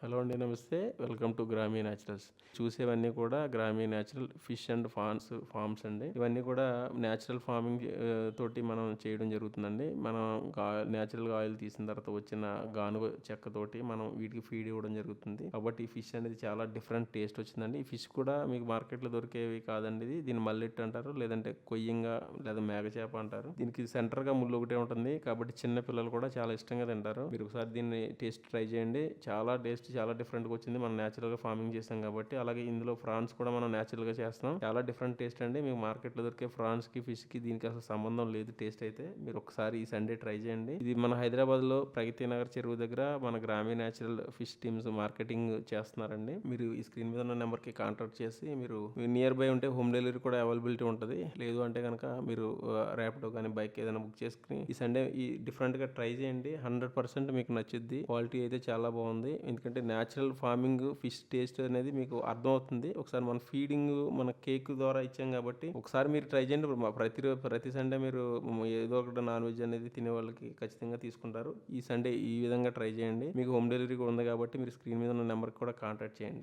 Hello అండి. నమస్తే. Welcome to Grami naturals. చూసేవన్నీ కూడా Grami natural fish and farms అండి. ఇవన్నీ కూడా న్యాచురల్ ఫార్మింగ్ తోటి మనం చేయడం జరుగుతుందండి. మనం న్యాచురల్గా ఆయిల్ తీసిన తర్వాత వచ్చిన గానుగ చెక్కతోటి మనం వీటికి ఫీడ్ ఇవ్వడం జరుగుతుంది. కాబట్టి ఈ ఫిష్ అనేది చాలా డిఫరెంట్ టేస్ట్ వచ్చిందండి. ఈ ఫిష్ కూడా మీకు మార్కెట్లో దొరికేవి కాదండి. దీన్ని మల్లెట్ అంటారు, లేదంటే కొయ్యంగా లేదా మేకచేప అంటారు. దీనికి సెంటర్ గా ముళ్ళు ఒకటే ఉంటుంది. కాబట్టి చిన్న పిల్లలు కూడా చాలా ఇష్టంగా తింటారు. మీరు ఒకసారి దీన్ని టేస్ట్ ట్రై చేయండి. చాలా డిఫరెంట్ గా వచ్చింది. మనం నేచురల్ గా ఫార్మింగ్ చేస్తాం కాబట్టి. అలాగే ఇందులో ఫ్రాన్స్ కూడా మనం నేచురల్ గా చేస్తాం. చాలా డిఫరెంట్ టేస్ట్ అండి. మీకు మార్కెట్ లో దొరికే ఫ్రాన్స్ కి ఫిష్ కి దీనికి అసలు సంబంధం లేదు. టేస్ట్ అయితే మీరు ఒకసారి ఈ సండే ట్రై చేయండి. ఇది మన హైదరాబాద్ లో ప్రగతి నగర్ చెరువు దగ్గర మన గ్రామీ నేచురల్ ఫిష్ టీమ్స్ మార్కెటింగ్ చేస్తున్నారండి. మీరు ఈ స్క్రీన్ మీద ఉన్న నెంబర్ కి కాంటాక్ట్ చేసి మీరు నియర్ బై ఉంటే హోమ్ డెలివరీ కూడా అవైలబిలిటీ ఉంటుంది. లేదు అంటే కనుక మీరు ర్యాపిడో కానీ బైక్ ఏదైనా బుక్ చేసుకుని ఈ సండే ఈ డిఫరెంట్ గా ట్రై చేయండి. 100% మీకు నచ్చుద్ది. క్వాలిటీ అయితే చాలా బాగుంది. ఎందుకంటే న్యాచురల్ ఫార్మింగ్ ఫిష్ టేస్ట్ అనేది మీకు అర్థమవుతుంది. ఒకసారి మన ఫీడింగ్ మన కేక్ ద్వారా ఇచ్చాం కాబట్టి ఒకసారి మీరు ట్రై చేయండి. ప్రతి సండే మీరు ఏదో ఒకటి నాన్ వెజ్ అనేది తినే వాళ్ళకి ఖచ్చితంగా తీసుకుంటారు. ఈ సండే ఈ విధంగా ట్రై చేయండి. మీకు హోమ్ డెలివరీ కూడా ఉంది కాబట్టి మీరు స్క్రీన్ మీద ఉన్న నెంబర్కి కూడా కాంటాక్ట్ చేయండి.